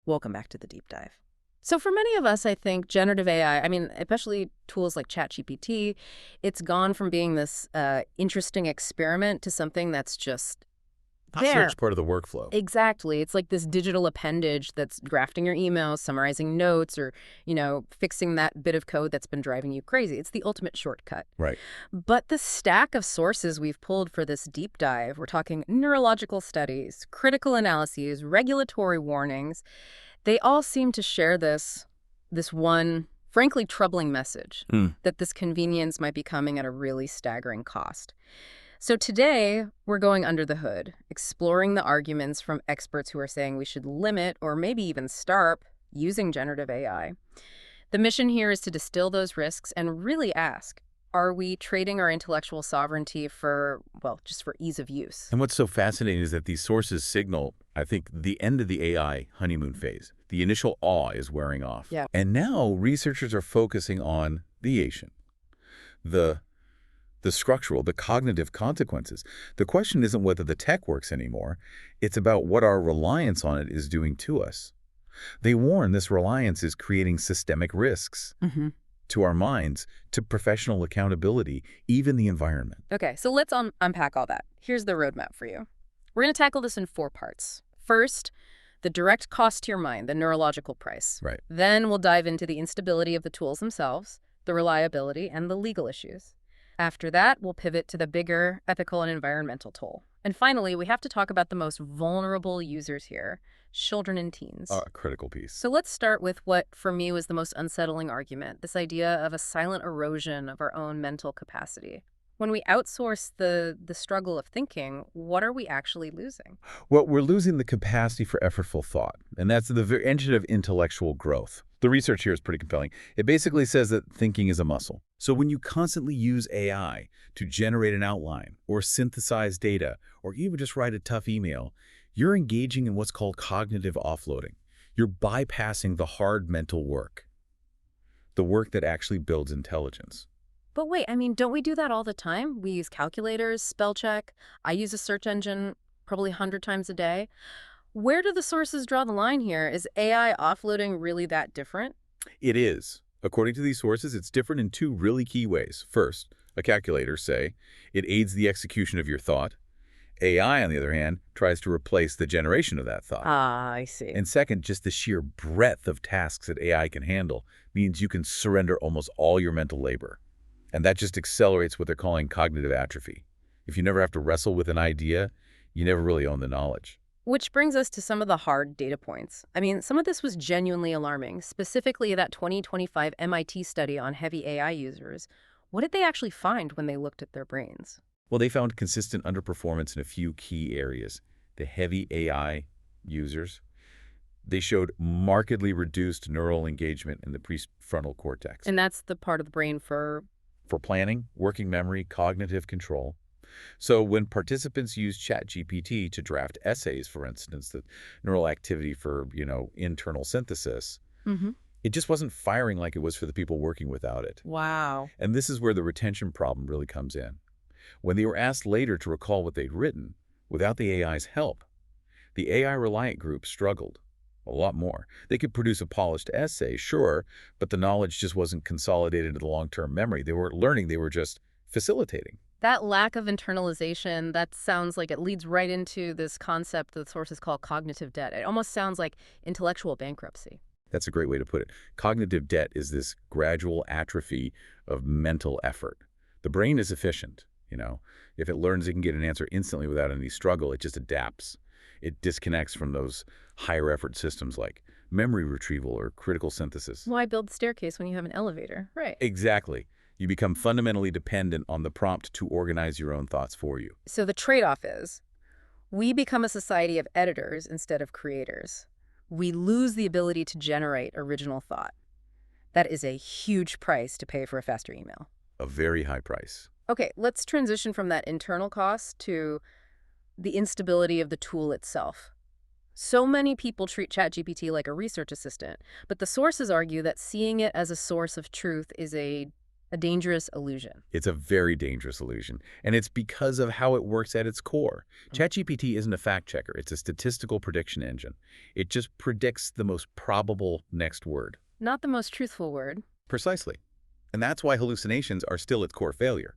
Welcome back to the deep dive. So for many of us, I think generative AI, I mean, especially tools like ChatGPT, it's gone from being this interesting experiment to something that's just Sure, there. it's part of the workflow. Exactly. It's like this digital appendage that's drafting your emails, summarizing notes, or, fixing that bit of code that's been driving you crazy. It's the ultimate shortcut. Right. But the stack of sources we've pulled for this deep dive, we're talking neurological studies, critical analyses, regulatory warnings, they all seem to share this one, frankly, troubling message Mm. that this convenience might be coming at a really staggering cost. So today, we're going under the hood, exploring the arguments from experts who are saying we should limit or maybe even start using generative AI. The mission here is to distill those risks and really ask, are we trading our intellectual sovereignty for, well, just for ease of use? And what's so fascinating is that these sources signal, I think, the end of the AI honeymoon phase. The initial awe is wearing off. Yeah. And now researchers are focusing on the Asian, the structural, the cognitive consequences. The question isn't whether the tech works anymore. It's about what our reliance on it is doing to us. They warn this reliance is creating systemic risks to our minds, to professional accountability, even the environment. Okay, so let's unpack all that. Here's the roadmap for you. We're going to tackle this in 4 parts. First, the direct cost to your mind, the neurological price. Right. Then we'll dive into the instability of the tools themselves, the reliability, and the legal issues. After that, we'll pivot to the bigger ethical and environmental toll. And finally, we have to talk about the most vulnerable users here, children and teens. A critical piece. So let's start with what, for me, was the most unsettling argument, this idea of a silent erosion of our own mental capacity. When we outsource the struggle of thinking, what are we actually losing? Well, we're losing the capacity for effortful thought, and that's the very engine of intellectual growth. The research here is pretty compelling. It basically says that thinking is a muscle. So when you constantly use AI to generate an outline or synthesize data or even just write a tough email, you're engaging in what's called cognitive offloading. You're bypassing the hard mental work, the work that actually builds intelligence. But wait, I mean, don't we do that all the time? We use calculators, spell check. I use a search engine probably 100 times a day. Where do the sources draw the line here? Is AI offloading really that different? It is. According to these sources, it's different in 2 really key ways. First, a calculator, say, it aids the execution of your thought. AI, on the other hand, tries to replace the generation of that thought. Ah, I see. And second, just the sheer breadth of tasks that AI can handle means you can surrender almost all your mental labor. And that just accelerates what they're calling cognitive atrophy. If you never have to wrestle with an idea, you never really own the knowledge. Which brings us to some of the hard data points. I mean, some of this was genuinely alarming, specifically that 2025 MIT study on heavy AI users. What did they actually find when they looked at their brains? Well, they found consistent underperformance in a few key areas. The heavy AI users, they showed markedly reduced neural engagement in the prefrontal cortex. And that's the part of the brain for planning, working memory, cognitive control. So when participants used ChatGPT to draft essays, for instance, the neural activity for, internal synthesis, it just wasn't firing like it was for the people working without it. Wow. And this is where the retention problem really comes in. When they were asked later to recall what they'd written, without the AI's help, the AI-reliant group struggled a lot more. They could produce a polished essay, sure, but the knowledge just wasn't consolidated into the long-term memory. They weren't learning, they were just facilitating. That lack of internalization, that sounds like it leads right into this concept that sources call cognitive debt. It almost sounds like intellectual bankruptcy. That's a great way to put it. Cognitive debt is this gradual atrophy of mental effort. The brain is efficient, If it learns it can get an answer instantly without any struggle, it just adapts. It disconnects from those higher effort systems like memory retrieval or critical synthesis. Why build a staircase when you have an elevator? Right. Exactly. You become fundamentally dependent on the prompt to organize your own thoughts for you. So the trade-off is we become a society of editors instead of creators. We lose the ability to generate original thought. That is a huge price to pay for a faster email. A very high price. Okay, let's transition from that internal cost to the instability of the tool itself. So many people treat ChatGPT like a research assistant, but the sources argue that seeing it as a source of truth is a A dangerous illusion. It's a very dangerous illusion, and it's because of how it works at its core. ChatGPT isn't a fact checker. It's a statistical prediction engine. It just predicts the most probable next word. Not the most truthful word. Precisely. And that's why hallucinations are still its core failure.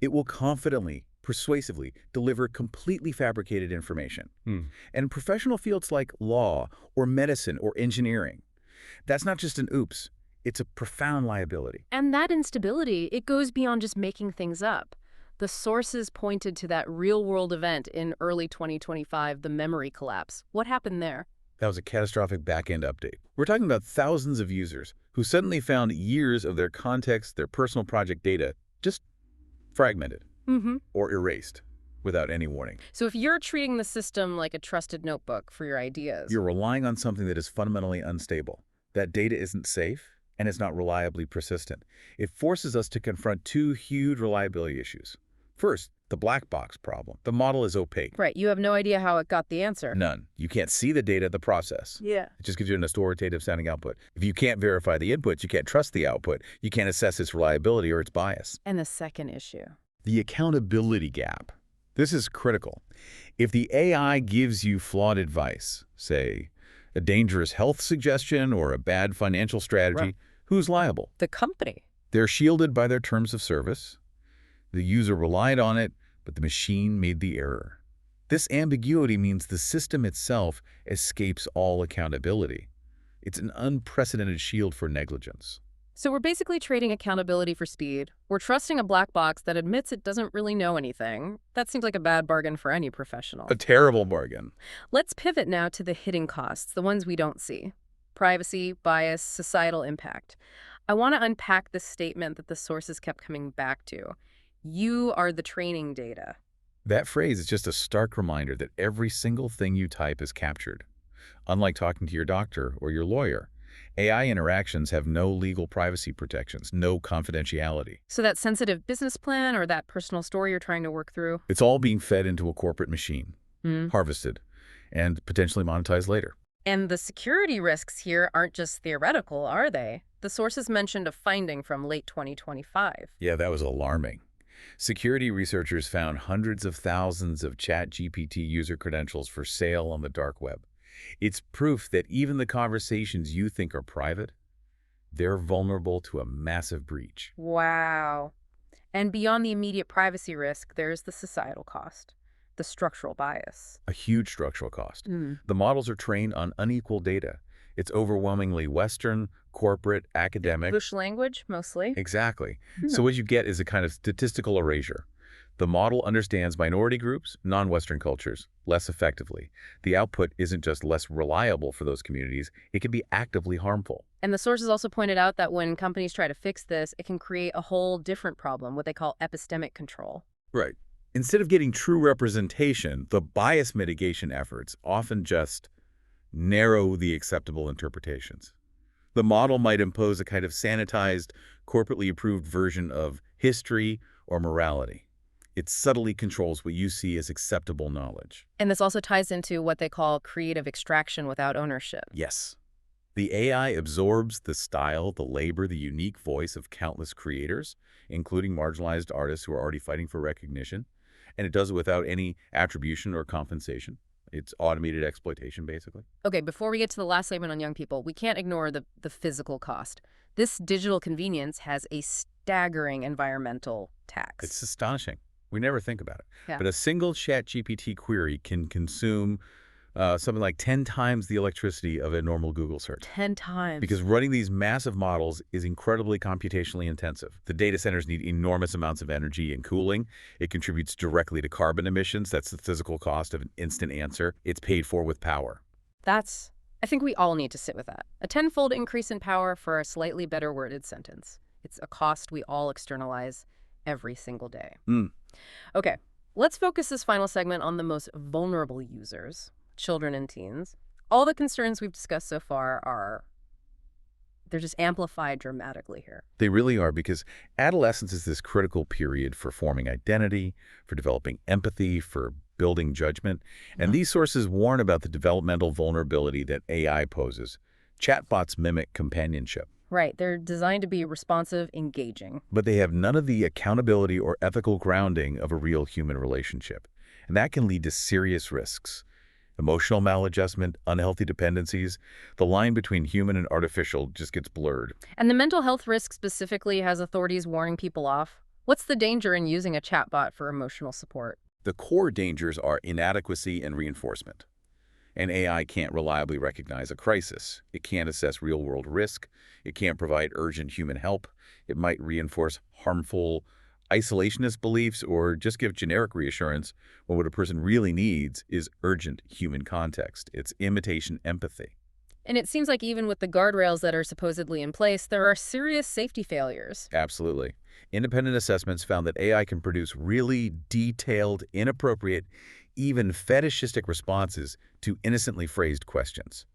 It will confidently, persuasively deliver completely fabricated information. And in professional fields like law or medicine or engineering, that's not just an oops. It's a profound liability. And that instability, it goes beyond just making things up. The sources pointed to that real-world event in early 2025, the memory collapse. What happened there? That was a catastrophic back-end update. We're talking about thousands of users who suddenly found years of their context, their personal project data, just fragmented or erased without any warning. So if you're treating the system like a trusted notebook for your ideas, You're relying on something that is fundamentally unstable. That data isn't safe, and it's not reliably persistent. It forces us to confront two huge reliability issues. First, the black box problem. The model is opaque. right, you have no idea how it got the answer. None. You can't see the data, the process. Yeah. It just gives you an authoritative sounding output. If you can't verify the inputs, you can't trust the output. You can't assess its reliability or its bias. And the second issue. The accountability gap. This is critical. If the AI gives you flawed advice, say a dangerous health suggestion or a bad financial strategy, Right. who's liable? The company. They're shielded by their terms of service. The user relied on it, but the machine made the error. This ambiguity means the system itself escapes all accountability. It's an unprecedented shield for negligence. So we're basically trading accountability for speed. We're trusting a black box that admits it doesn't really know anything. That seems like a bad bargain for any professional. A terrible bargain. Let's pivot now to the hidden costs, the ones we don't see. Privacy, bias, societal impact. I want to unpack the statement that the sources kept coming back to. You are the training data. That phrase is just a stark reminder that every single thing you type is captured. Unlike talking to your doctor or your lawyer, AI interactions have no legal privacy protections, no confidentiality. So that sensitive business plan or that personal story you're trying to work through? It's all being fed into a corporate machine, harvested, and potentially monetized later. And the security risks here aren't just theoretical, are they? The sources mentioned a finding from late 2025. Yeah, that was alarming. Security researchers found hundreds of thousands of ChatGPT user credentials for sale on the dark web. It's proof that even the conversations you think are private, they're vulnerable to a massive breach. Wow. And beyond the immediate privacy risk, there's the societal cost, the structural bias. A huge structural cost. The models are trained on unequal data. It's overwhelmingly Western, corporate, academic. English language, mostly. Exactly. So what you get is a kind of statistical erasure. The model understands minority groups, non-Western cultures, less effectively. The output isn't just less reliable for those communities, it can be actively harmful. And the sources also pointed out that when companies try to fix this, it can create a whole different problem, what they call epistemic control. Right. Instead of getting true representation, the bias mitigation efforts often just narrow the acceptable interpretations. The model might impose a kind of sanitized, corporately approved version of history or morality. It subtly controls what you see as acceptable knowledge. And this also ties into what they call creative extraction without ownership. Yes. The AI absorbs the style, the labor, the unique voice of countless creators, including marginalized artists who are already fighting for recognition, and it does it without any attribution or compensation. It's automated exploitation, basically. Okay, before we get to the last segment on young people, we can't ignore the physical cost. This digital convenience has a staggering environmental tax. It's astonishing. We never think about it. Yeah. But a single ChatGPT query can consume something like 10 times the electricity of a normal Google search. 10 times. Because running these massive models is incredibly computationally intensive. The data centers need enormous amounts of energy and cooling. It contributes directly to carbon emissions. That's the physical cost of an instant answer. It's paid for with power. I think we all need to sit with that. A tenfold increase in power for a slightly better worded sentence. It's a cost we all externalize every single day. Okay, let's focus this final segment on the most vulnerable users, children and teens. All the concerns we've discussed so far they're just amplified dramatically here. They really are, because adolescence is this critical period for forming identity, for developing empathy, for building judgment. And these sources warn about the developmental vulnerability that AI poses. Chatbots mimic companionship. Right, they're designed to be responsive, engaging. But they have none of the accountability or ethical grounding of a real human relationship. And that can lead to serious risks. Emotional maladjustment, unhealthy dependencies, the line between human and artificial just gets blurred. And the mental health risk specifically has authorities warning people off. What's the danger in using a chatbot for emotional support? The core dangers are inadequacy and reinforcement. An AI can't reliably recognize a crisis. It can't assess real-world risk. It can't provide urgent human help. It might reinforce harmful isolationist beliefs or just give generic reassurance when what a person really needs is urgent human context. It's imitation empathy. And it seems like even with the guardrails that are supposedly in place, there are serious safety failures. Absolutely. Independent assessments found that AI can produce really detailed, inappropriate, even fetishistic responses to innocently phrased questions.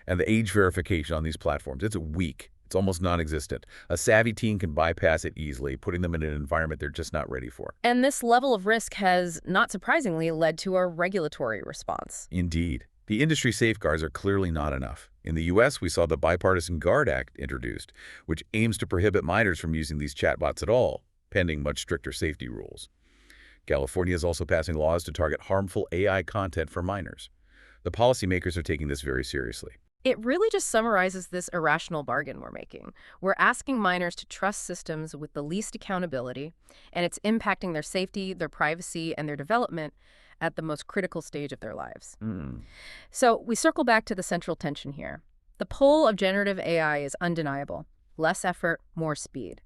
And the age verification on these platforms, it's weak. It's almost non-existent. A savvy teen can bypass it easily, putting them in an environment they're just not ready for. And this level of risk has, not surprisingly, led to a regulatory response. Indeed. The industry safeguards are clearly not enough. In the U.S., we saw the Bipartisan GUARD Act introduced, which aims to prohibit minors from using these chatbots at all, pending much stricter safety rules. California is also passing laws to target harmful AI content for minors. The policymakers are taking this very seriously. It really just summarizes this irrational bargain we're making. We're asking minors to trust systems with the least accountability, and it's impacting their safety, their privacy, and their development at the most critical stage of their lives. So we circle back to the central tension here. The pull of generative AI is undeniable. Less effort, more speed.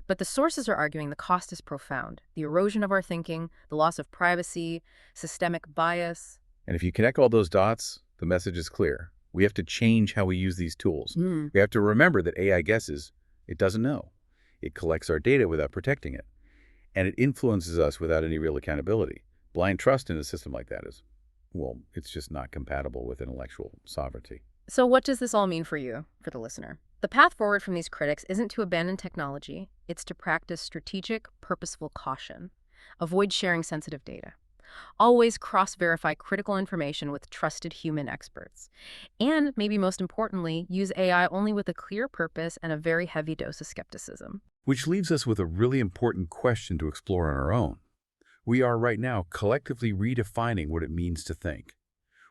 But the sources are arguing the cost is profound. The erosion of our thinking, the loss of privacy, systemic bias. And if you connect all those dots, the message is clear. We have to change how we use these tools. We have to remember that AI guesses. It doesn't know. It collects our data without protecting it. And it influences us without any real accountability. Blind trust in a system like that is, well, it's just not compatible with intellectual sovereignty. So what does this all mean for you, for the listener? The path forward from these critics isn't to abandon technology. It's to practice strategic, purposeful caution. Avoid sharing sensitive data. Always cross-verify critical information with trusted human experts. And, maybe most importantly, use AI only with a clear purpose and a very heavy dose of skepticism. Which leaves us with a really important question to explore on our own. We are right now collectively redefining what it means to think.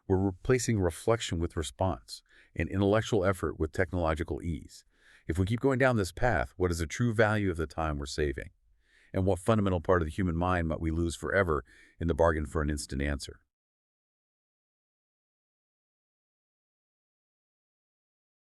We're replacing reflection with response and intellectual effort with technological ease. If we keep going down this path, what is the true value of the time we're saving? And what fundamental part of the human mind might we lose forever in the bargain for an instant answer?